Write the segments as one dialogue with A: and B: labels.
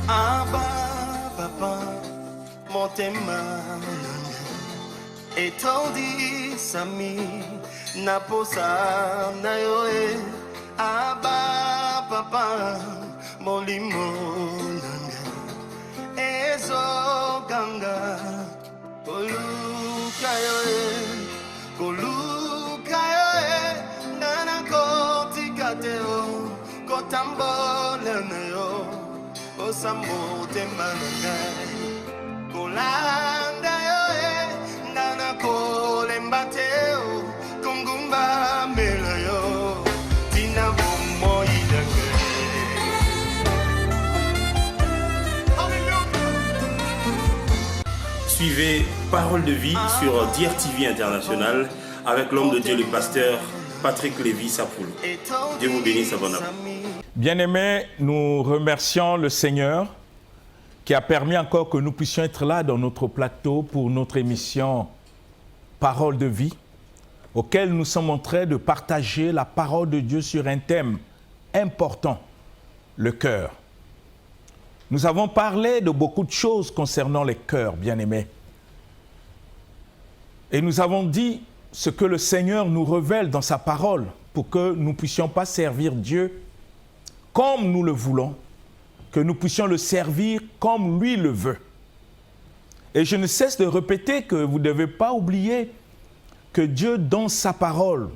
A: Abba, papa, motema etondi sami naposa na yoe. Abba, papa, molimo nanga ezo ganga koluka yoe nana koti kateo kotambola na yo osambo temananga kolanda yoe nana kolembateo kongumba mela yo tina bomo idanga.
B: Suivez Parole de vie sur DRTV International avec l'homme de Dieu, le pasteur Patrick Lévy-Sapoul. Dieu vous bénisse abondamment.
C: Bien-aimés, nous remercions le Seigneur qui a permis encore que nous puissions être là dans notre plateau pour notre émission Parole de vie, auquel nous sommes en train de partager la parole de Dieu sur un thème important, le cœur. Nous avons parlé de beaucoup de choses concernant les cœurs, bien-aimés. Et nous avons dit ce que le Seigneur nous révèle dans sa parole pour que nous ne puissions pas servir Dieu comme nous le voulons, que nous puissions le servir comme lui le veut. Et je ne cesse de répéter que vous ne devez pas oublier que Dieu, dans sa parole,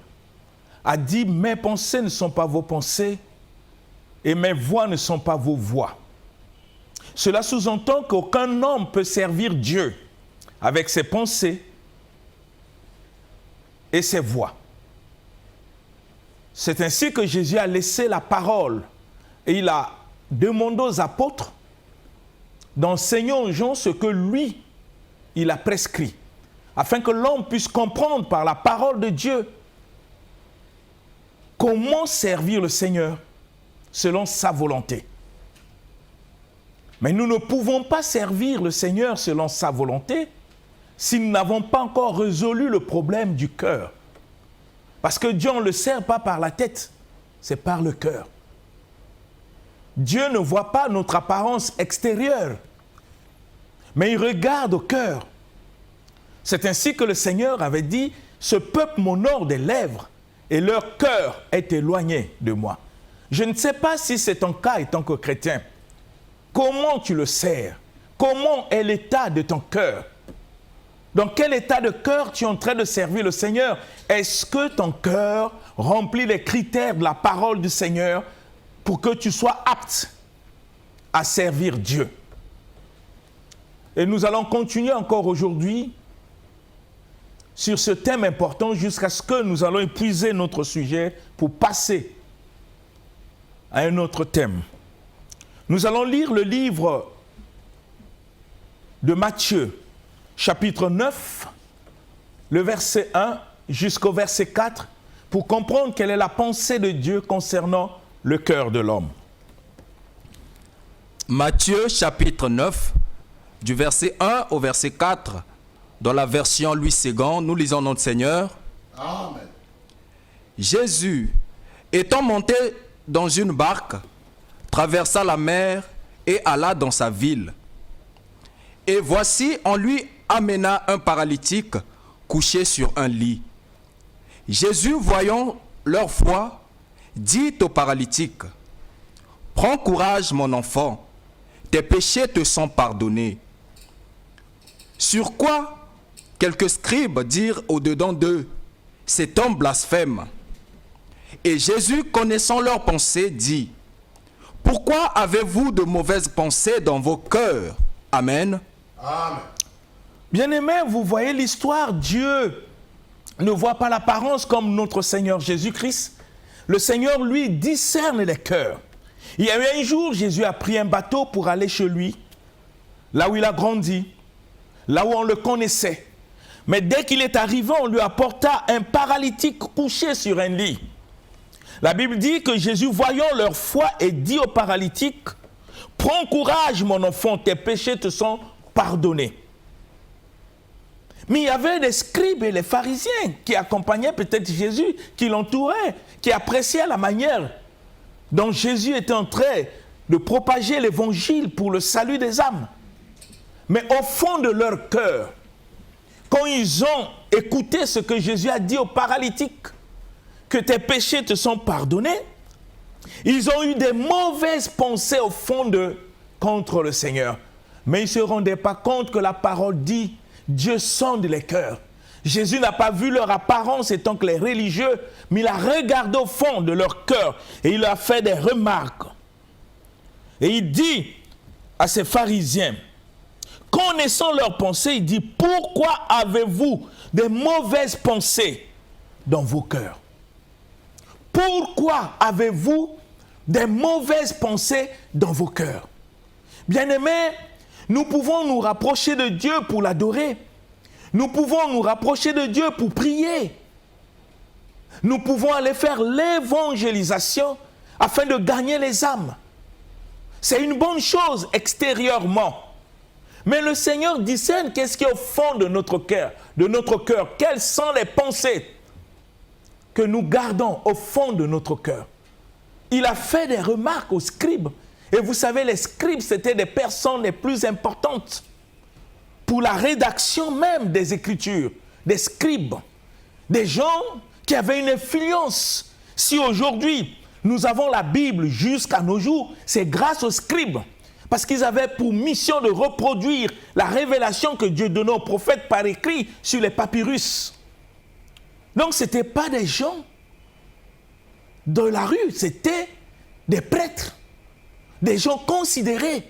C: a dit « Mes pensées ne sont pas vos pensées et mes voix ne sont pas vos voix ». Cela sous-entend qu'aucun homme peut servir Dieu avec ses pensées et ses voix. C'est ainsi que Jésus a laissé la parole et il a demandé aux apôtres d'enseigner aux gens ce que lui, il a prescrit, afin que l'homme puisse comprendre par la parole de Dieu comment servir le Seigneur selon sa volonté. Mais nous ne pouvons pas servir le Seigneur selon sa volonté si nous n'avons pas encore résolu le problème du cœur. Parce que Dieu, on ne le sert pas par la tête, c'est par le cœur. Dieu ne voit pas notre apparence extérieure, mais il regarde au cœur. C'est ainsi que le Seigneur avait dit « Ce peuple m'honore des lèvres et leur cœur est éloigné de moi. » Je ne sais pas si c'est ton cas en tant que chrétien. Comment tu le sers? Comment est l'état de ton cœur? Dans quel état de cœur tu es en train de servir le Seigneur? Est-ce que ton cœur remplit les critères de la parole du Seigneur pour que tu sois apte à servir Dieu? Et nous allons continuer encore aujourd'hui sur ce thème important jusqu'à ce que nous allons épuiser notre sujet pour passer à un autre thème. Nous allons lire le livre de Matthieu, chapitre 9, le verset 1 jusqu'au verset 4, pour comprendre quelle est la pensée de Dieu concernant le cœur de l'homme.
D: Matthieu, chapitre 9, du verset 1 au verset 4, dans la version Louis II, nous lisons notre Seigneur.
E: Amen.
D: Jésus, étant monté dans une barque, traversa la mer et alla dans sa ville. Et voici, on lui amena un paralytique couché sur un lit. Jésus, voyant leur foi, dit au paralytique, « Prends courage, mon enfant, tes péchés te sont pardonnés. » Sur quoi quelques scribes dirent au-dedans d'eux, « Cet homme blasphème. » Et Jésus, connaissant leurs pensées, dit, « Pourquoi avez-vous de mauvaises pensées dans vos cœurs? » Amen.
E: Amen.
C: Bien-aimés, vous voyez l'histoire, Dieu ne voit pas l'apparence comme notre Seigneur Jésus-Christ. Le Seigneur, lui, discerne les cœurs. Il y a eu un jour, Jésus a pris un bateau pour aller chez lui, là où il a grandi, là où on le connaissait. Mais dès qu'il est arrivé, on lui apporta un paralytique couché sur un lit. La Bible dit que Jésus, voyant leur foi, et dit au paralytique, « Prends courage, mon enfant, tes péchés te sont pardonnés. » Mais il y avait les scribes et les pharisiens qui accompagnaient peut-être Jésus, qui l'entouraient, qui appréciaient la manière dont Jésus était en train de propager l'évangile pour le salut des âmes. Mais au fond de leur cœur, quand ils ont écouté ce que Jésus a dit aux paralytiques, que tes péchés te sont pardonnés, ils ont eu des mauvaises pensées au fond d'eux contre le Seigneur. Mais ils ne se rendaient pas compte que la parole dit, Dieu sonde les cœurs. Jésus n'a pas vu leur apparence étant que les religieux, mais il a regardé au fond de leur cœur et il a fait des remarques. Et il dit à ces pharisiens, connaissant leurs pensées, il dit, pourquoi avez-vous des mauvaises pensées dans vos cœurs? Pourquoi avez-vous des mauvaises pensées dans vos cœurs? Bien-aimés, nous pouvons nous rapprocher de Dieu pour l'adorer. Nous pouvons nous rapprocher de Dieu pour prier. Nous pouvons aller faire l'évangélisation afin de gagner les âmes. C'est une bonne chose extérieurement. Mais le Seigneur discerne qu'est-ce qui est au fond de notre cœur. Quelles sont les pensées que nous gardons au fond de notre cœur. Il a fait des remarques aux scribes. Et vous savez, les scribes, c'était des personnes les plus importantes pour la rédaction même des Écritures. Des scribes. Des gens qui avaient une influence. Si aujourd'hui, nous avons la Bible jusqu'à nos jours, c'est grâce aux scribes. Parce qu'ils avaient pour mission de reproduire la révélation que Dieu donnait aux prophètes par écrit sur les papyrus. Donc, ce n'étaient pas des gens de la rue, c'était des prêtres, des gens considérés,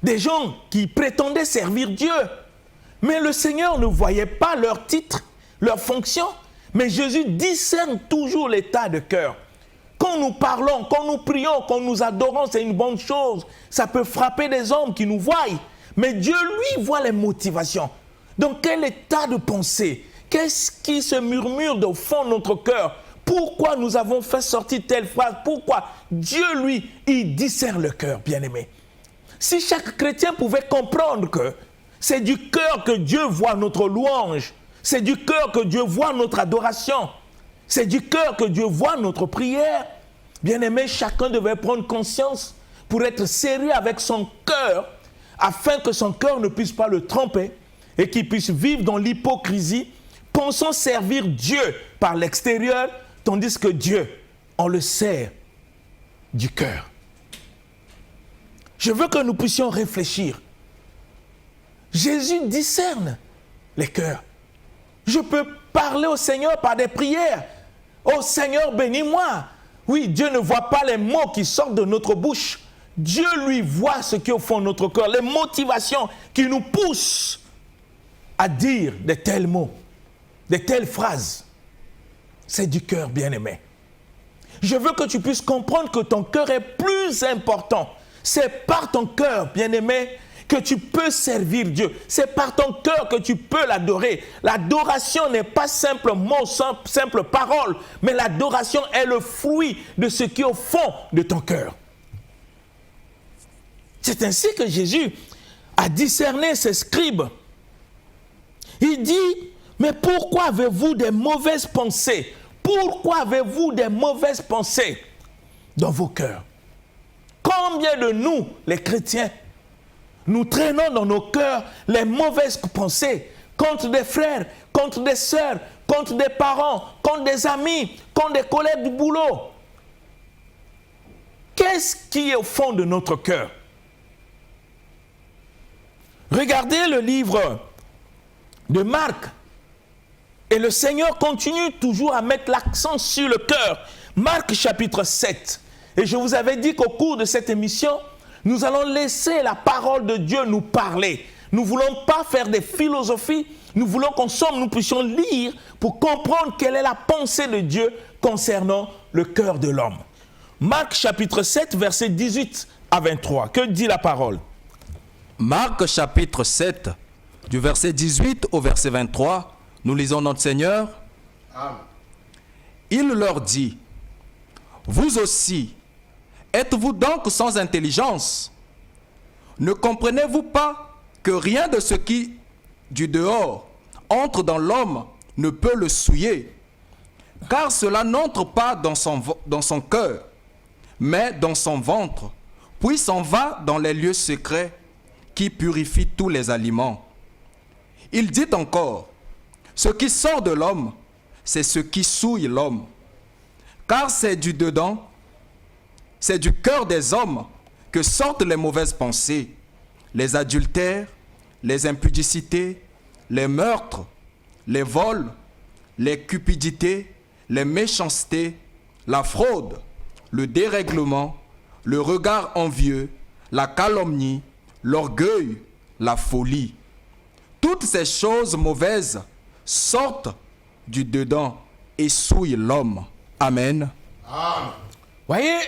C: des gens qui prétendaient servir Dieu. Mais le Seigneur ne voyait pas leur titre, leur fonction, mais Jésus discerne toujours l'état de cœur. Quand nous parlons, quand nous prions, quand nous adorons, c'est une bonne chose. Ça peut frapper des hommes qui nous voient. Mais Dieu, lui, voit les motivations. Dans quel état de pensée? Qu'est-ce qui se murmure au fond de notre cœur? Pourquoi nous avons fait sortir telle phrase? Pourquoi? Dieu, lui, il discerne le cœur, bien-aimé. Si chaque chrétien pouvait comprendre que c'est du cœur que Dieu voit notre louange, c'est du cœur que Dieu voit notre adoration, c'est du cœur que Dieu voit notre prière. Bien-aimé, chacun devait prendre conscience pour être sérieux avec son cœur, afin que son cœur ne puisse pas le tromper et qu'il puisse vivre dans l'hypocrisie, pensant servir Dieu par l'extérieur, tandis que Dieu, on le sert du cœur. Je veux que nous puissions réfléchir. Jésus discerne les cœurs. Je peux parler au Seigneur par des prières. Oh Seigneur, bénis-moi. Oui, Dieu ne voit pas les mots qui sortent de notre bouche. Dieu, lui, voit ce qui est au fond de notre cœur, les motivations qui nous poussent à dire de tels mots, de telles phrases. C'est du cœur, bien-aimé. Je veux que tu puisses comprendre que ton cœur est plus important. C'est par ton cœur, bien-aimé, que tu peux servir Dieu. C'est par ton cœur que tu peux l'adorer. L'adoration n'est pas simple mot, simple parole, mais l'adoration est le fruit de ce qui est au fond de ton cœur. C'est ainsi que Jésus a discerné ces scribes. Il dit, mais pourquoi avez-vous des mauvaises pensées? Pourquoi avez-vous des mauvaises pensées dans vos cœurs? Combien de nous, les chrétiens, nous traînons dans nos cœurs les mauvaises pensées contre des frères, contre des sœurs, contre des parents, contre des amis, contre des collègues du boulot? Qu'est-ce qui est au fond de notre cœur? Regardez le livre de Marc. Et le Seigneur continue toujours à mettre l'accent sur le cœur. Marc chapitre 7. Et je vous avais dit qu'au cours de cette émission, nous allons laisser la parole de Dieu nous parler. Nous ne voulons pas faire des philosophies. Nous voulons qu'ensemble nous puissions lire pour comprendre quelle est la pensée de Dieu concernant le cœur de l'homme. Marc chapitre 7, versets 18 à 23. Que dit la parole?
D: Marc chapitre 7, du verset 18 au verset 23, nous lisons notre Seigneur.
A: Amen.
D: Il leur dit, vous aussi, êtes-vous donc sans intelligence? Ne comprenez-vous pas que rien de ce qui, du dehors, entre dans l'homme ne peut le souiller? Car cela n'entre pas dans son cœur, mais dans son ventre, puis s'en va dans les lieux secrets qui purifient tous les aliments. Il dit encore, ce qui sort de l'homme, c'est ce qui souille l'homme. Car c'est du dedans, c'est du cœur des hommes que sortent les mauvaises pensées, les adultères, les impudicités, les meurtres, les vols, les cupidités, les méchancetés, la fraude, le dérèglement, le regard envieux, la calomnie, l'orgueil, la folie. Toutes ces choses mauvaises sortent du dedans et souillent l'homme. Amen.
C: Voyez,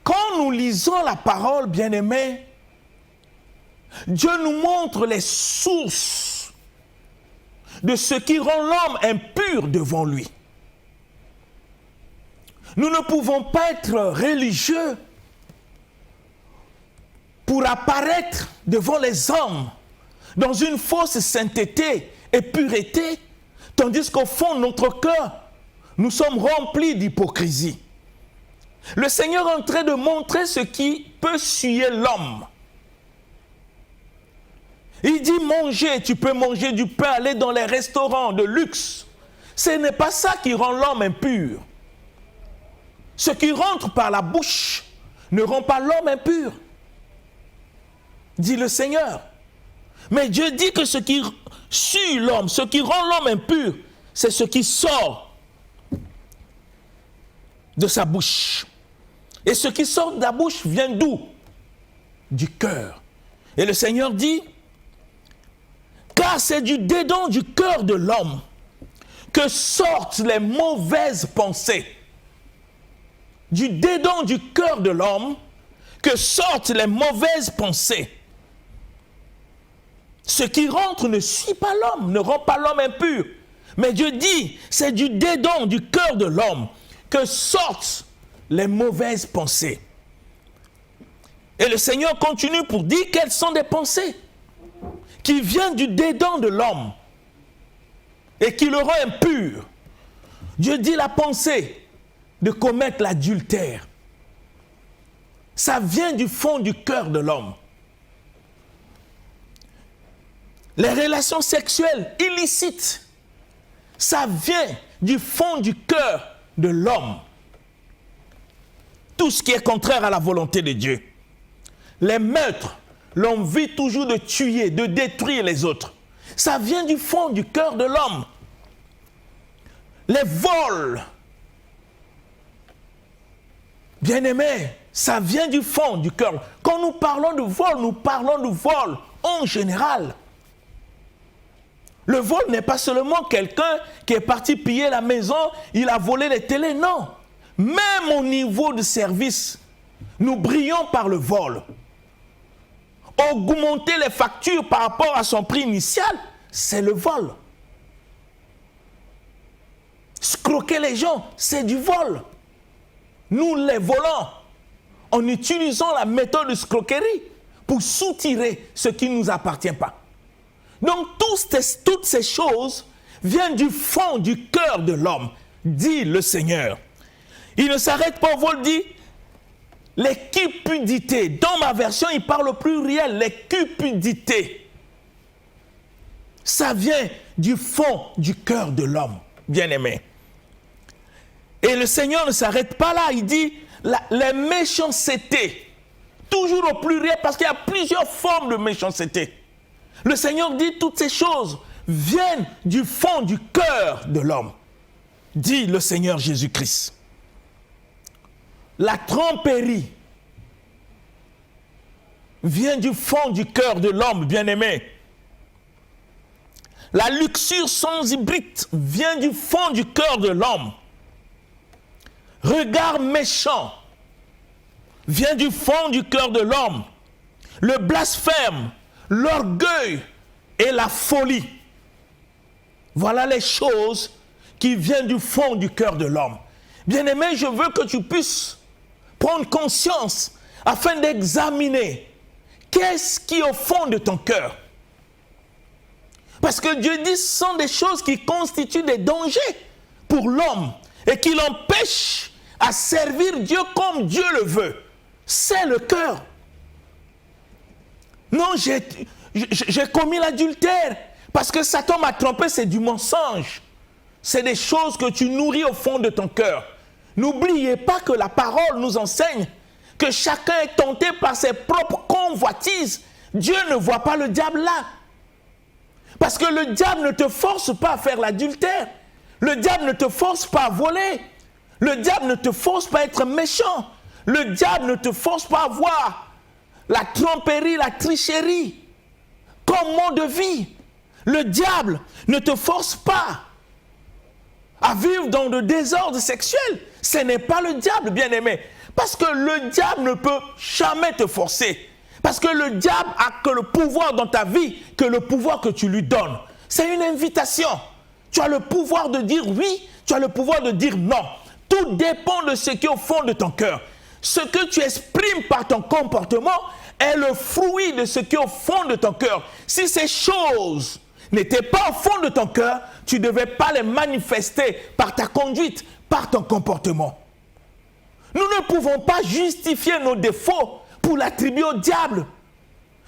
C: quand nous lisons la parole, bien-aimés, Dieu nous montre les sources de ce qui rend l'homme impur devant lui. Nous ne pouvons pas être religieux pour apparaître devant les hommes dans une fausse sainteté et pureté, tandis qu'au fond de notre cœur, nous sommes remplis d'hypocrisie. Le Seigneur est en train de montrer ce qui peut souiller l'homme. Il dit manger, tu peux manger du pain, aller dans les restaurants de luxe. Ce n'est pas ça qui rend l'homme impur. Ce qui rentre par la bouche ne rend pas l'homme impur, dit le Seigneur. Mais Dieu dit que ce qui sue l'homme, ce qui rend l'homme impur, c'est ce qui sort de sa bouche. Et ce qui sort de la bouche vient d'où? Du cœur. Et le Seigneur dit, car c'est du dedans du cœur de l'homme que sortent les mauvaises pensées. Du dedans du cœur de l'homme que sortent les mauvaises pensées. Ce qui rentre ne suit pas l'homme, ne rend pas l'homme impur. Mais Dieu dit, c'est du dedans du cœur de l'homme que sortent les mauvaises pensées. Et le Seigneur continue pour dire quelles sont des pensées qui viennent du dedans de l'homme et qui le rend impur. Dieu dit la pensée de commettre l'adultère. Ça vient du fond du cœur de l'homme. Les relations sexuelles illicites, ça vient du fond du cœur de l'homme. Tout ce qui est contraire à la volonté de Dieu. Les meurtres, l'envie toujours de tuer, de détruire les autres, ça vient du fond du cœur de l'homme. Les vols, bien-aimés, ça vient du fond du cœur. Quand nous parlons de vol, nous parlons de vol en général. Le vol n'est pas seulement quelqu'un qui est parti piller la maison, il a volé les télés, non. Même au niveau de service, nous brillons par le vol. Augmenter les factures par rapport à son prix initial, c'est le vol. Scroquer les gens, c'est du vol. Nous les volons en utilisant la méthode de scroquerie pour soutirer ce qui ne nous appartient pas. Donc toutes ces choses viennent du fond du cœur de l'homme, dit le Seigneur. Il ne s'arrête pas au vol, dit les cupidités. Dans ma version, il parle au pluriel, les cupidités. Ça vient du fond du cœur de l'homme, bien-aimé. Et le Seigneur ne s'arrête pas là, il dit les méchancetés. Toujours au pluriel, parce qu'il y a plusieurs formes de méchanceté. Le Seigneur dit toutes ces choses viennent du fond du cœur de l'homme, dit le Seigneur Jésus-Christ. La tromperie vient du fond du cœur de l'homme, bien-aimé. La luxure sans hybride vient du fond du cœur de l'homme. Regard méchant vient du fond du cœur de l'homme. Le blasphème, l'orgueil et la folie. Voilà les choses qui viennent du fond du cœur de l'homme. Bien-aimé, je veux que tu puisses prendre conscience afin d'examiner qu'est-ce qui est au fond de ton cœur. Parce que Dieu dit ce sont des choses qui constituent des dangers pour l'homme et qui l'empêchent à servir Dieu comme Dieu le veut. c'est le cœur. Non, j'ai commis l'adultère parce que Satan m'a trompé, c'est du mensonge. C'est des choses que tu nourris au fond de ton cœur. N'oubliez pas que la parole nous enseigne que chacun est tenté par ses propres convoitises. Dieu ne voit pas le diable là. Parce que le diable ne te force pas à faire l'adultère. Le diable ne te force pas à voler. Le diable ne te force pas à être méchant. Le diable ne te force pas à avoir la tromperie, la tricherie comme mode de vie. Le diable ne te force pas à vivre dans le désordre sexuel. Ce n'est pas le diable, bien-aimé. Parce que le diable ne peut jamais te forcer. Parce que le diable a que le pouvoir dans ta vie, que le pouvoir que tu lui donnes. C'est une invitation. Tu as le pouvoir de dire oui, tu as le pouvoir de dire non. Tout dépend de ce qui est au fond de ton cœur. Ce que tu exprimes par ton comportement est le fruit de ce qui est au fond de ton cœur. Si ces choses n'étaient pas au fond de ton cœur, tu ne devais pas les manifester par ta conduite, par ton comportement. Nous ne pouvons pas justifier nos défauts pour l'attribuer au diable.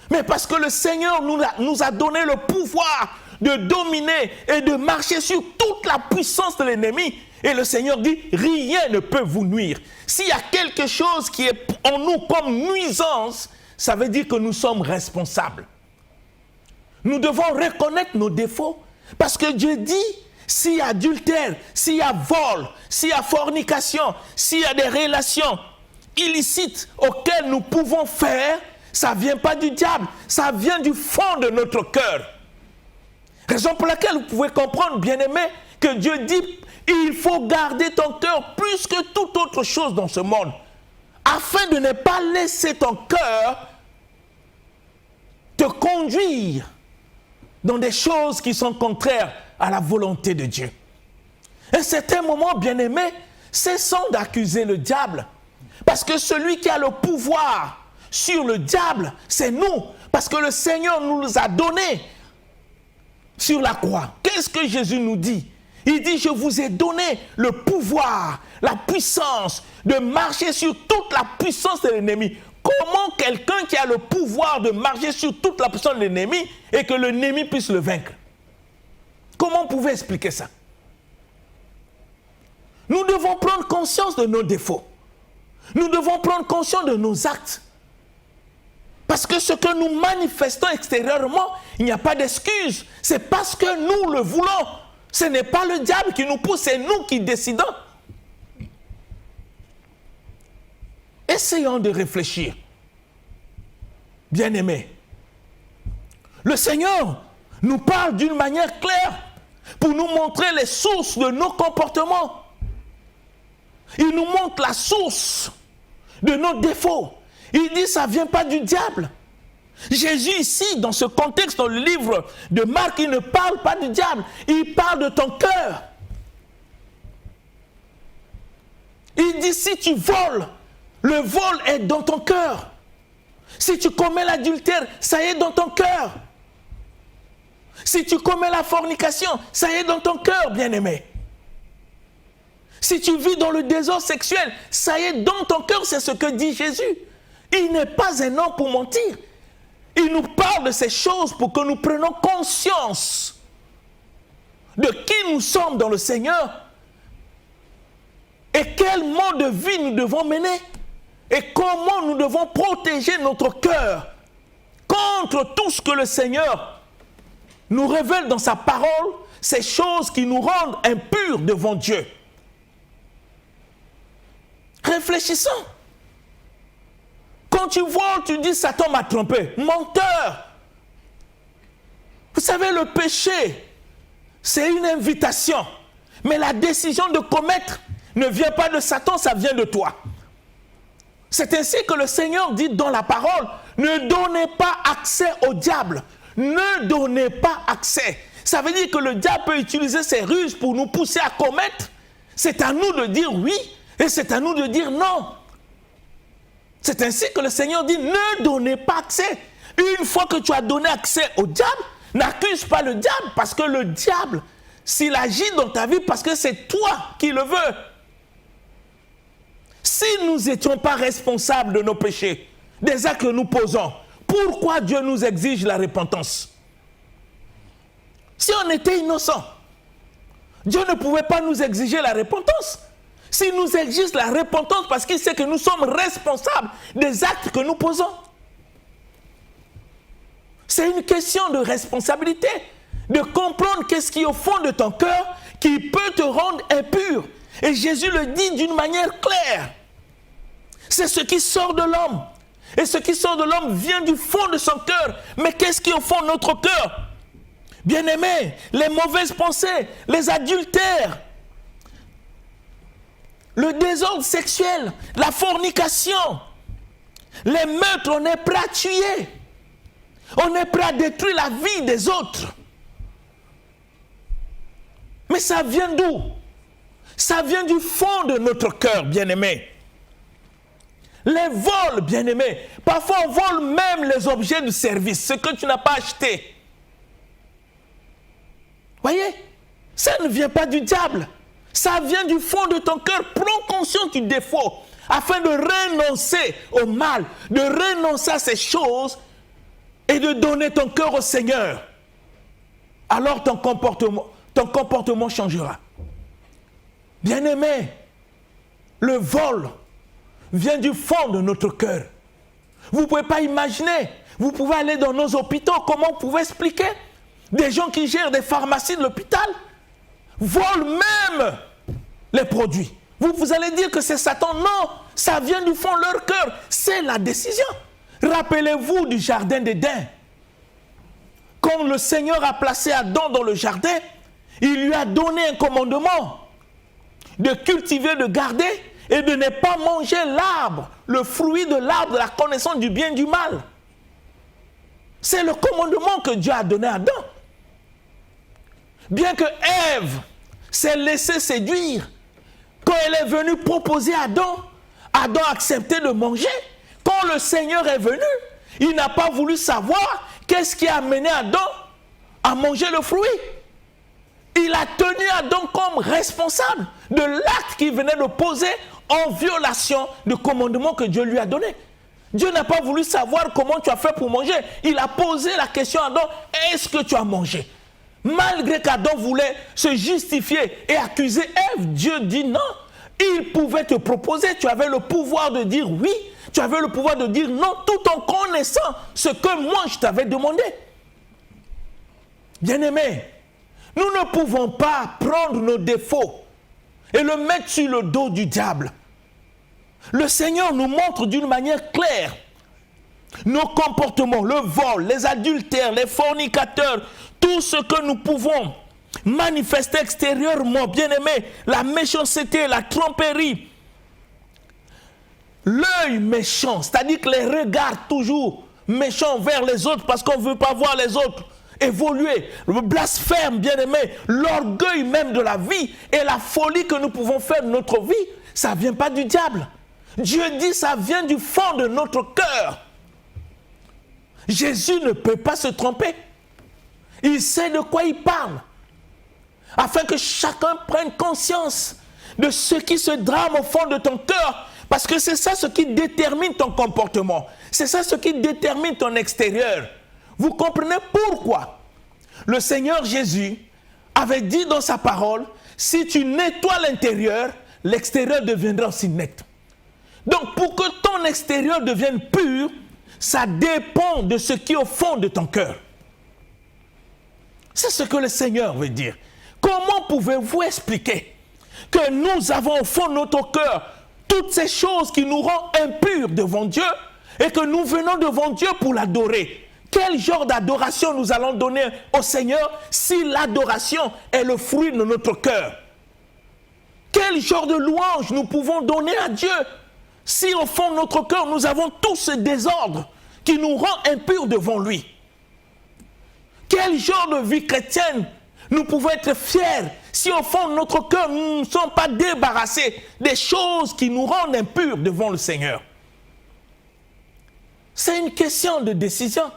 C: Mais parce que le Seigneur nous a donné le pouvoir de dominer et de marcher sur toute la puissance de l'ennemi. Et le Seigneur dit, rien ne peut vous nuire. S'il y a quelque chose qui est en nous comme nuisance, ça veut dire que nous sommes responsables. Nous devons reconnaître nos défauts. Parce que Dieu dit, s'il y a adultère, s'il y a vol, s'il y a fornication, s'il y a des relations illicites auxquelles nous pouvons faire, ça ne vient pas du diable, ça vient du fond de notre cœur. Raison pour laquelle vous pouvez comprendre, bien-aimé, que Dieu dit, il faut garder ton cœur plus que toute autre chose dans ce monde, afin de ne pas laisser ton cœur te conduire dans des choses qui sont contraires à la volonté de Dieu. À un certain moment, bien-aimé, cessons d'accuser le diable. Parce que celui qui a le pouvoir sur le diable, c'est nous. Parce que le Seigneur nous a donné sur la croix. Qu'est-ce que Jésus nous dit? Il dit, je vous ai donné le pouvoir, la puissance de marcher sur toute la puissance de l'ennemi. Comment quelqu'un qui a le pouvoir de marcher sur toute la puissance de l'ennemi et que l'ennemi puisse le vaincre? Comment vous pouvez expliquer ça? Nous devons prendre conscience de nos défauts. Nous devons prendre conscience de nos actes. Parce que ce que nous manifestons extérieurement, il n'y a pas d'excuse. C'est parce que nous le voulons. Ce n'est pas le diable qui nous pousse, c'est nous qui décidons. Essayons de réfléchir. Bien-aimés, le Seigneur nous parle d'une manière claire pour nous montrer les sources de nos comportements. Il nous montre la source de nos défauts. Il dit, ça ne vient pas du diable. Jésus ici, dans ce contexte, dans le livre de Marc, il ne parle pas du diable. Il parle de ton cœur. Il dit, si tu voles, le vol est dans ton cœur. Si tu commets l'adultère, ça y est dans ton cœur. Si tu commets la fornication, ça y est dans ton cœur, bien-aimé. Si tu vis dans le désordre sexuel, ça y est dans ton cœur, c'est ce que dit Jésus. Il n'est pas un homme pour mentir. Il nous parle de ces choses pour que nous prenions conscience de qui nous sommes dans le Seigneur et quel mode de vie nous devons mener et comment nous devons protéger notre cœur contre tout ce que le Seigneur nous révèle dans sa parole, ces choses qui nous rendent impurs devant Dieu. Réfléchissons. Quand tu voles, tu dis Satan m'a trompé. Menteur. Vous savez, le péché, c'est une invitation. Mais la décision de commettre ne vient pas de Satan, ça vient de toi. C'est ainsi que le Seigneur dit dans la parole, ne donnez pas accès au diable. Ne donnez pas accès. Ça veut dire que le diable peut utiliser ses ruses pour nous pousser à commettre. C'est à nous de dire oui et c'est à nous de dire non. C'est ainsi que le Seigneur dit, ne donnez pas accès. Une fois que tu as donné accès au diable, n'accuse pas le diable, parce que le diable, s'il agit dans ta vie, parce que c'est toi qui le veux. Si nous n'étions pas responsables de nos péchés, des actes que nous posons, pourquoi Dieu nous exige la repentance? Si on était innocent, Dieu ne pouvait pas nous exiger la repentance. S'il nous exige la repentance parce qu'il sait que nous sommes responsables des actes que nous posons. C'est une question de responsabilité, de comprendre qu'est-ce qui est au fond de ton cœur qui peut te rendre impur. Et Jésus le dit d'une manière claire. C'est ce qui sort de l'homme. Et ce qui sort de l'homme vient du fond de son cœur. Mais qu'est-ce qui est au fond de notre cœur? Bien-aimés, les mauvaises pensées, les adultères, le désordre sexuel, la fornication, les meurtres, on est prêt à tuer. On est prêt à détruire la vie des autres. Mais ça vient d'où? Ça vient du fond de notre cœur, bien-aimés. Les vols, bien-aimés. Parfois, on vole même les objets de service, ce que tu n'as pas acheté. Voyez? Ça ne vient pas du diable. Ça vient du fond de ton cœur. Prends conscience du défaut afin de renoncer au mal, de renoncer à ces choses et de donner ton cœur au Seigneur. Alors ton comportement changera. Bien-aimé, le vol vient du fond de notre cœur. Vous ne pouvez pas imaginer. Vous pouvez aller dans nos hôpitaux. Comment vous pouvez expliquer? Des gens qui gèrent des pharmacies de l'hôpital volent même les produits. Vous allez dire que c'est Satan. Non, ça vient du fond de leur cœur. C'est la décision. Rappelez-vous du jardin d'Éden. Quand le Seigneur a placé Adam dans le jardin, il lui a donné un commandement de cultiver, de garder et de ne pas manger l'arbre, le fruit de l'arbre de la connaissance du bien et du mal. C'est le commandement que Dieu a donné à Adam. Bien que Ève s'est laissée séduire, quand elle est venue proposer à Adam, Adam a accepté de manger. Quand le Seigneur est venu, il n'a pas voulu savoir qu'est-ce qui a amené Adam à manger le fruit. Il a tenu Adam comme responsable de l'acte qu'il venait de poser en violation du commandement que Dieu lui a donné. Dieu n'a pas voulu savoir comment tu as fait pour manger. Il a posé la question à Adam, est-ce que tu as mangé? Malgré qu'Adam voulait se justifier et accuser Ève, Dieu dit non. Il pouvait te proposer, tu avais le pouvoir de dire oui, tu avais le pouvoir de dire non, tout en connaissant ce que moi je t'avais demandé. Bien-aimés, nous ne pouvons pas prendre nos défauts et le mettre sur le dos du diable. Le Seigneur nous montre d'une manière claire nos comportements, le vol, les adultères, les fornicateurs, tout ce que nous pouvons manifester extérieurement, bien-aimés, la méchanceté, la tromperie, l'œil méchant, c'est-à-dire que les regards toujours méchants vers les autres parce qu'on ne veut pas voir les autres évoluer, le blasphème, bien-aimé, l'orgueil même de la vie et la folie que nous pouvons faire de notre vie, ça ne vient pas du diable. Dieu dit ça vient du fond de notre cœur. Jésus ne peut pas se tromper. Il sait de quoi il parle. Afin que chacun prenne conscience de ce qui se drame au fond de ton cœur. Parce que c'est ça ce qui détermine ton comportement. C'est ça ce qui détermine ton extérieur. Vous comprenez pourquoi le Seigneur Jésus avait dit dans sa parole, si tu nettoies l'intérieur, l'extérieur deviendra aussi net. Donc pour que ton extérieur devienne pur, ça dépend de ce qui est au fond de ton cœur. C'est ce que le Seigneur veut dire. Comment pouvez-vous expliquer que nous avons au fond de notre cœur toutes ces choses qui nous rendent impurs devant Dieu et que nous venons devant Dieu pour l'adorer? Quel genre d'adoration nous allons donner au Seigneur si l'adoration est le fruit de notre cœur? Quel genre de louange nous pouvons donner à Dieu si au fond de notre cœur nous avons tout ce désordre qui nous rend impurs devant lui? Quel genre de vie chrétienne nous pouvons être fiers si au fond de notre cœur nous ne sommes pas débarrassés des choses qui nous rendent impurs devant le Seigneur? C'est une question de décision.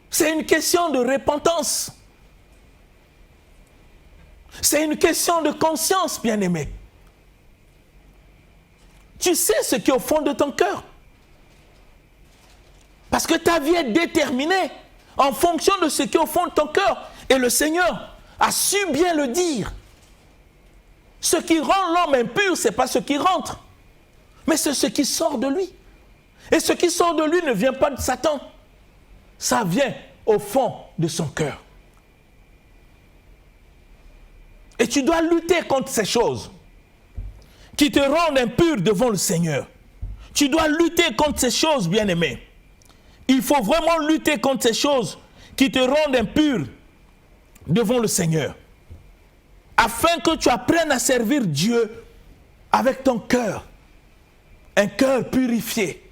C: C'est une question de repentance. C'est une question de conscience, bien-aimé. Tu sais ce qui est au fond de ton cœur. Parce que ta vie est déterminée en fonction de ce qui est au fond de ton cœur. Et le Seigneur a su bien le dire. Ce qui rend l'homme impur, ce n'est pas ce qui rentre, mais c'est ce qui sort de lui. Et ce qui sort de lui ne vient pas de Satan. Ça vient au fond de son cœur. Et tu dois lutter contre ces choses qui te rendent impur devant le Seigneur. Tu dois lutter contre ces choses, bien-aimés. Il faut vraiment lutter contre ces choses qui te rendent impur devant le Seigneur. Afin que tu apprennes à servir Dieu avec ton cœur. Un cœur purifié.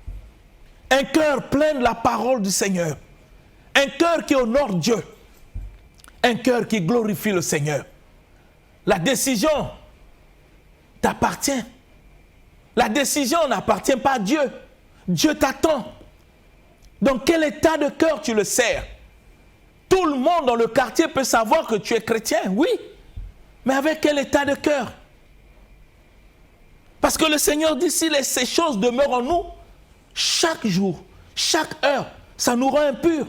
C: Un cœur plein de la parole du Seigneur. Un cœur qui honore Dieu. Un cœur qui glorifie le Seigneur. La décision t'appartient. La décision n'appartient pas à Dieu. Dieu t'attend. Dans quel état de cœur tu le sers? Tout le monde dans le quartier peut savoir que tu es chrétien, oui. Mais avec quel état de cœur? Parce que le Seigneur dit, si ces choses demeurent en nous, chaque jour, chaque heure, ça nous rend impurs.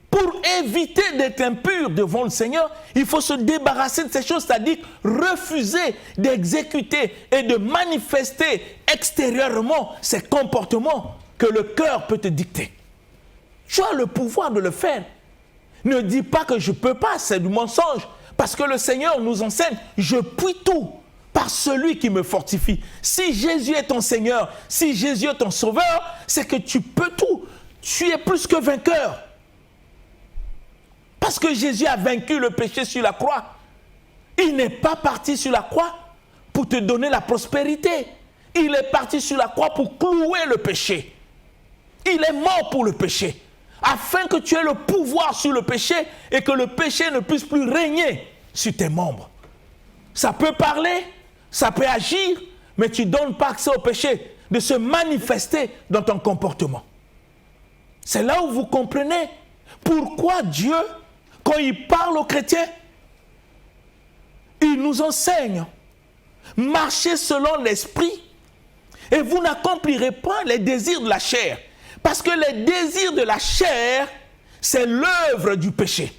C: Pour éviter d'être impur devant le Seigneur, il faut se débarrasser de ces choses, c'est-à-dire refuser d'exécuter et de manifester extérieurement ces comportements que le cœur peut te dicter. Tu as le pouvoir de le faire. Ne dis pas que je ne peux pas, c'est du mensonge. Parce que le Seigneur nous enseigne, je puis tout par celui qui me fortifie. Si Jésus est ton Seigneur, si Jésus est ton Sauveur, c'est que tu peux tout. Tu es plus que vainqueur. Parce que Jésus a vaincu le péché sur la croix. Il n'est pas parti sur la croix pour te donner la prospérité. Il est parti sur la croix pour clouer le péché. Il est mort pour le péché. Afin que tu aies le pouvoir sur le péché et que le péché ne puisse plus régner sur tes membres. Ça peut parler, ça peut agir, mais tu ne donnes pas accès au péché de se manifester dans ton comportement. C'est là où vous comprenez pourquoi Dieu, quand il parle aux chrétiens, il nous enseigne, marchez selon l'esprit et vous n'accomplirez pas les désirs de la chair. Parce que les désirs de la chair, c'est l'œuvre du péché.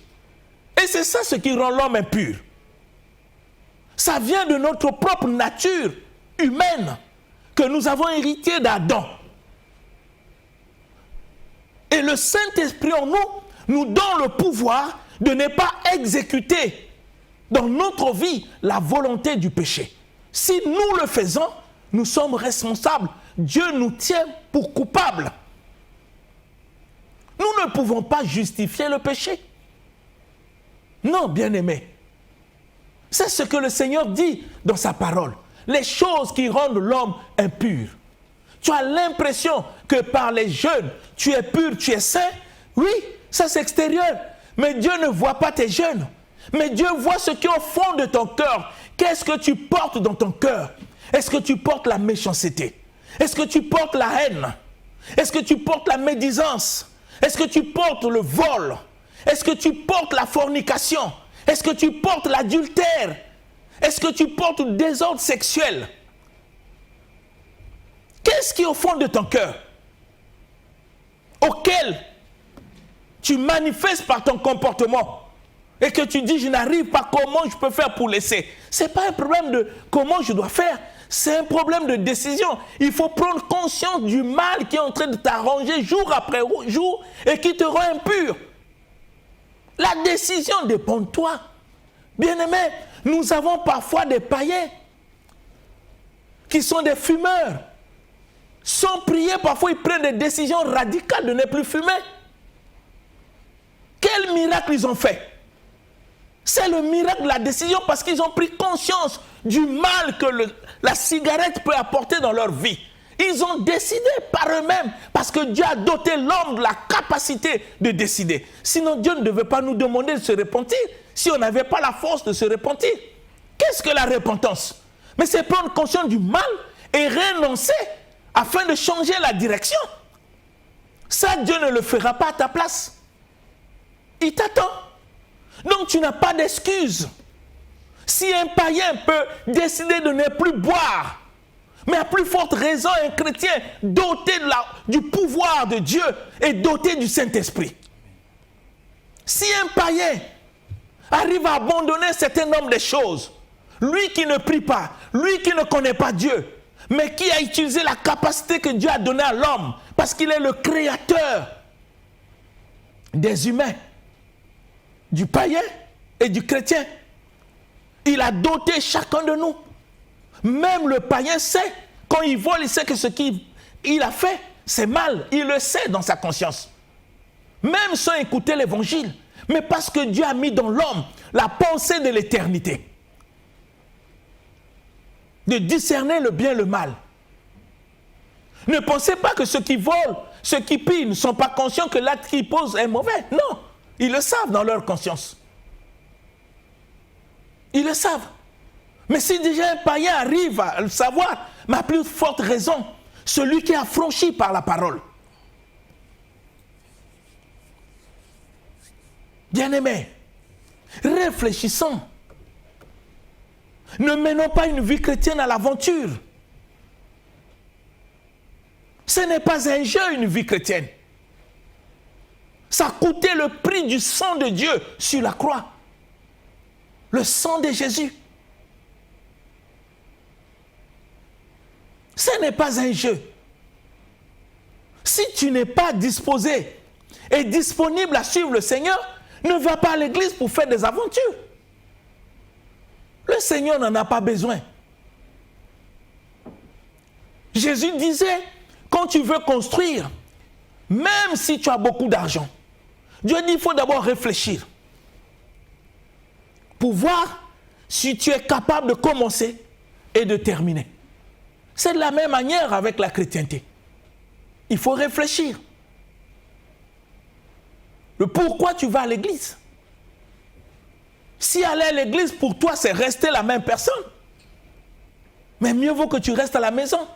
C: Et c'est ça ce qui rend l'homme impur. Ça vient de notre propre nature humaine que nous avons hérité d'Adam. Et le Saint-Esprit en nous nous donne le pouvoir de ne pas exécuter dans notre vie la volonté du péché. Si nous le faisons, nous sommes responsables. Dieu nous tient pour coupables. Nous ne pouvons pas justifier le péché. Non, bien-aimés. C'est ce que le Seigneur dit dans sa parole. Les choses qui rendent l'homme impur. Tu as l'impression que par les jeûnes, tu es pur, tu es saint. Oui, ça c'est extérieur. Mais Dieu ne voit pas tes jeûnes. Mais Dieu voit ce qui est au fond de ton cœur. Qu'est-ce que tu portes dans ton cœur? Est-ce que tu portes la méchanceté? Est-ce que tu portes la haine? Est-ce que tu portes la médisance? Est-ce que tu portes le vol? Est-ce que tu portes la fornication? Est-ce que tu portes l'adultère? Est-ce que tu portes le désordre sexuel? Qu'est-ce qui est au fond de ton cœur auquel tu manifestes par ton comportement et que tu dis je n'arrive pas, comment je peux faire pour laisser? Ce n'est pas un problème de comment je dois faire, c'est un problème de décision. Il faut prendre conscience du mal qui est en train de t'arranger jour après jour et qui te rend impur. La décision dépend de toi. Bien-aimé, nous avons parfois des païens qui sont des fumeurs. Sans prier, parfois ils prennent des décisions radicales de ne plus fumer. Quel miracle ils ont fait? C'est le miracle de la décision parce qu'ils ont pris conscience du mal que la cigarette peut apporter dans leur vie. Ils ont décidé par eux-mêmes parce que Dieu a doté l'homme de la capacité de décider. Sinon, Dieu ne devait pas nous demander de se repentir si on n'avait pas la force de se repentir. Qu'est-ce que la repentance? Mais c'est prendre conscience du mal et renoncer afin de changer la direction. Ça, Dieu ne le fera pas à ta place. Il t'attend. Donc, tu n'as pas d'excuse. Si un païen peut décider de ne plus boire Mais à plus forte raison, un chrétien doté du pouvoir de Dieu est doté du Saint-Esprit. Si un païen arrive à abandonner un certain nombre de choses, lui qui ne prie pas, lui qui ne connaît pas Dieu, mais qui a utilisé la capacité que Dieu a donnée à l'homme, parce qu'il est le créateur des humains, du païen et du chrétien. Il a doté chacun de nous. Même le païen sait, quand il vole, il sait que ce qu'il a fait, c'est mal. Il le sait dans sa conscience. Même sans écouter l'évangile. Mais parce que Dieu a mis dans l'homme la pensée de l'éternité. De discerner le bien et le mal. Ne pensez pas que ceux qui volent, ceux qui pillent ne sont pas conscients que l'acte qu'ils posent est mauvais. Non, ils le savent dans leur conscience. Ils le savent. Mais si déjà un païen arrive à le savoir, mais à plus forte raison, celui qui est affranchi par la parole. Bien-aimés, réfléchissons. Ne menons pas une vie chrétienne à l'aventure. Ce n'est pas un jeu, une vie chrétienne. Ça a coûté le prix du sang de Dieu sur la croix. Le sang de Jésus. Ce n'est pas un jeu. Si tu n'es pas disposé et disponible à suivre le Seigneur, ne va pas à l'église pour faire des aventures. Le Seigneur n'en a pas besoin. Jésus disait, quand tu veux construire, même si tu as beaucoup d'argent, Dieu dit qu'il faut d'abord réfléchir pour voir si tu es capable de commencer et de terminer. C'est de la même manière avec la chrétienté. Il faut réfléchir. Le pourquoi tu vas à l'église. Si aller à l'église pour toi, c'est rester la même personne, mais mieux vaut que tu restes à la maison.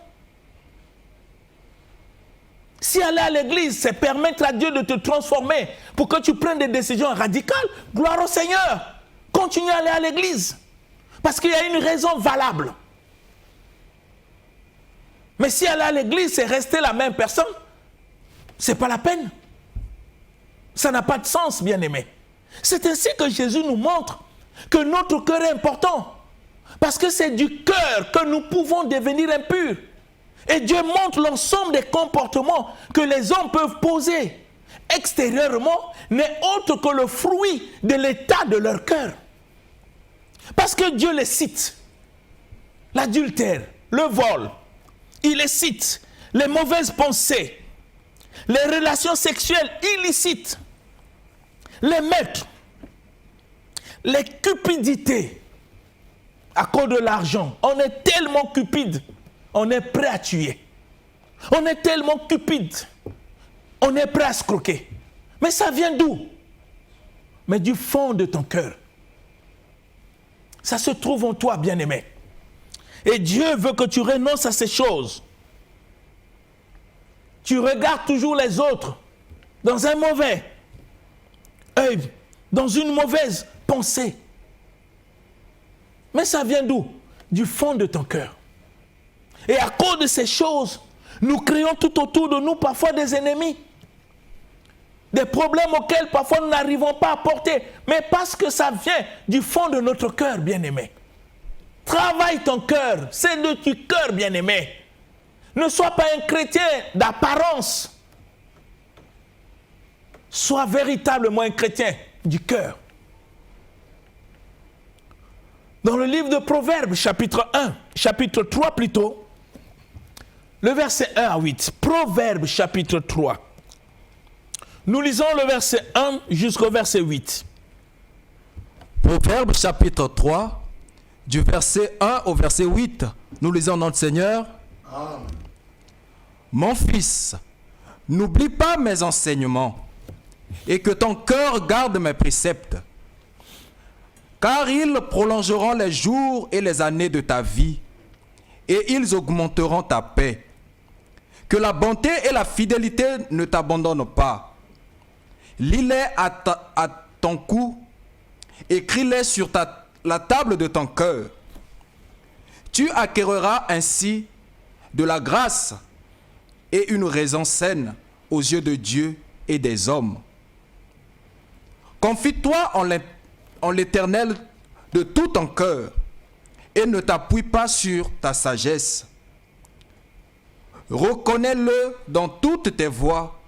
C: Si aller à l'église, c'est permettre à Dieu de te transformer pour que tu prennes des décisions radicales, gloire au Seigneur. Continue à aller à l'église. Parce qu'il y a une raison valable. Mais si aller à l'église, c'est rester la même personne, ce n'est pas la peine. Ça n'a pas de sens, bien-aimé. C'est ainsi que Jésus nous montre que notre cœur est important. Parce que c'est du cœur que nous pouvons devenir impurs. Et Dieu montre l'ensemble des comportements que les hommes peuvent poser extérieurement n'est autre que le fruit de l'état de leur cœur. Parce que Dieu les cite. L'adultère, le vol, il les cite. Les mauvaises pensées, les relations sexuelles illicites, les meurtres, les cupidités à cause de l'argent. On est tellement cupide, on est prêt à tuer. On est tellement cupide, on est prêt à se croquer. Mais ça vient d'où? Mais du fond de ton cœur. Ça se trouve en toi, bien-aimé. Et Dieu veut que tu renonces à ces choses. Tu regardes toujours les autres dans un mauvais œil, dans une mauvaise pensée. Mais ça vient d'où? Du fond de ton cœur. Et à cause de ces choses, nous créons tout autour de nous parfois des ennemis. Des problèmes auxquels parfois nous n'arrivons pas à porter. Mais parce que ça vient du fond de notre cœur, bien-aimé. Travaille ton cœur. C'est du cœur, bien-aimé. Ne sois pas un chrétien d'apparence. Sois véritablement un chrétien du cœur. Dans le livre de Proverbes, chapitre 3 plutôt, le verset 1 à 8. Proverbes, chapitre 3. Nous lisons le verset 1 jusqu'au verset 8.
D: Proverbes, chapitre 3, du verset 1 au verset 8. Nous lisons notre Seigneur. Amen. Mon fils, n'oublie pas mes enseignements et que ton cœur garde mes préceptes, car ils prolongeront les jours et les années de ta vie et ils augmenteront ta paix. Que la bonté et la fidélité ne t'abandonnent pas. Lis-les à ton cou, écris-les sur la table de ton cœur. Tu acquerras ainsi de la grâce et une raison saine aux yeux de Dieu et des hommes. Confie-toi en l'Éternel de tout ton cœur et ne t'appuie pas sur ta sagesse. Reconnais-le dans toutes tes voies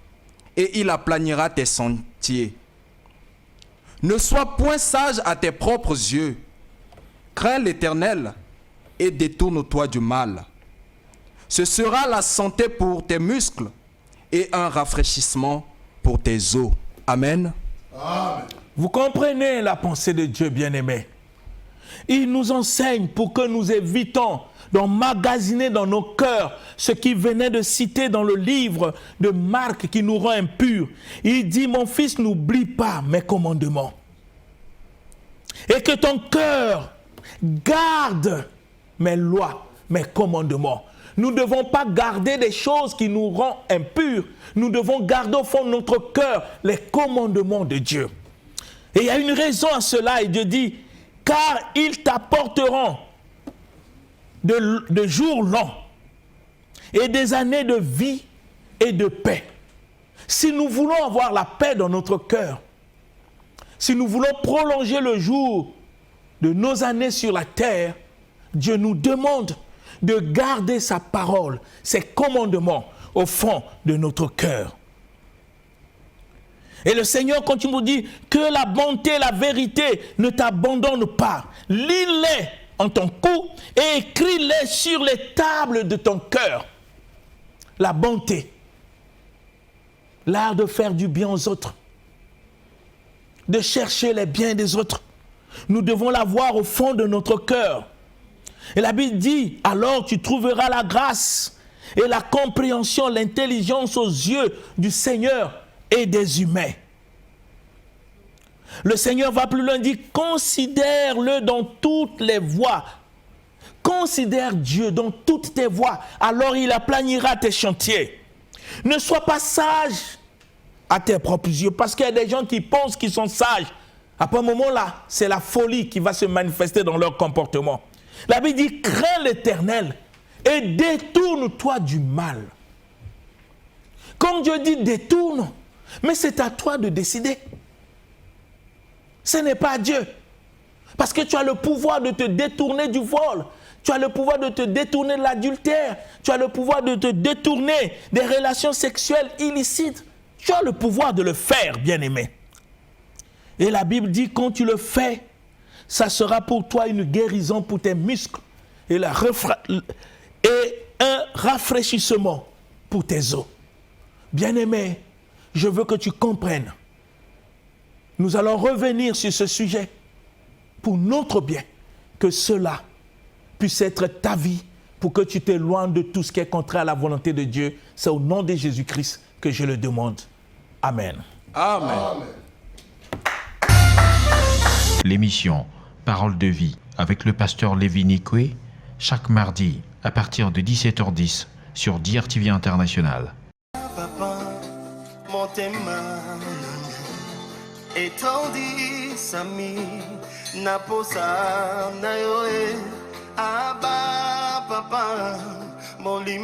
D: et il aplanira tes sentiers. Ne sois point sage à tes propres yeux. Crains l'Éternel et détourne-toi du mal. Ce sera la santé pour tes muscles et un rafraîchissement pour tes os. Amen.
C: Vous comprenez la pensée de Dieu, bien-aimé. Il nous enseigne pour que nous évitons d'emmagasiner dans nos cœurs ce qu'il venait de citer dans le livre de Marc qui nous rend impurs. Il dit, mon fils, n'oublie pas mes commandements. Et que ton cœur garde mes lois, mes commandements. Nous ne devons pas garder des choses qui nous rendent impurs. Nous devons garder au fond de notre cœur les commandements de Dieu. Et il y a une raison à cela, et Dieu dit, car ils t'apporteront de jours longs et des années de vie et de paix. Si nous voulons avoir la paix dans notre cœur, si nous voulons prolonger le jour de nos années sur la terre, Dieu nous demande de garder sa parole, ses commandements au fond de notre cœur. Et le Seigneur continue de dire que la bonté, la vérité ne t'abandonnent pas. Lis-les en ton cou et écris-les sur les tables de ton cœur. La bonté, l'art de faire du bien aux autres, de chercher les biens des autres. Nous devons l'avoir au fond de notre cœur. Et la Bible dit, alors tu trouveras la grâce et la compréhension, l'intelligence aux yeux du Seigneur et des humains. Le Seigneur va plus loin, dit, considère-le dans toutes les voies. Considère Dieu dans toutes tes voies, alors il aplanira tes chantiers. Ne sois pas sage à tes propres yeux, parce qu'il y a des gens qui pensent qu'ils sont sages. Après un moment là, c'est la folie qui va se manifester dans leur comportement. La Bible dit, crains l'Éternel et détourne-toi du mal. Comme Dieu dit, détourne, mais c'est à toi de décider. Ce n'est pas Dieu. Parce que tu as le pouvoir de te détourner du vol. Tu as le pouvoir de te détourner de l'adultère. Tu as le pouvoir de te détourner des relations sexuelles illicites. Tu as le pouvoir de le faire, bien-aimé. Et la Bible dit, quand tu le fais, ça sera pour toi une guérison pour tes muscles et un rafraîchissement pour tes os. Bien-aimé, je veux que tu comprennes. Nous allons revenir sur ce sujet pour notre bien, que cela puisse être ta vie, pour que tu t'éloignes de tout ce qui est contraire à la volonté de Dieu. C'est au nom de Jésus-Christ que je le demande. Amen.
D: Amen.
A: Amen.
E: L'émission Parole de vie avec le pasteur Lévi Nikwe, chaque mardi à partir de 17h10 sur DRTV International.
A: Papa, motema etondi sami naposa na yoe aba papa molimo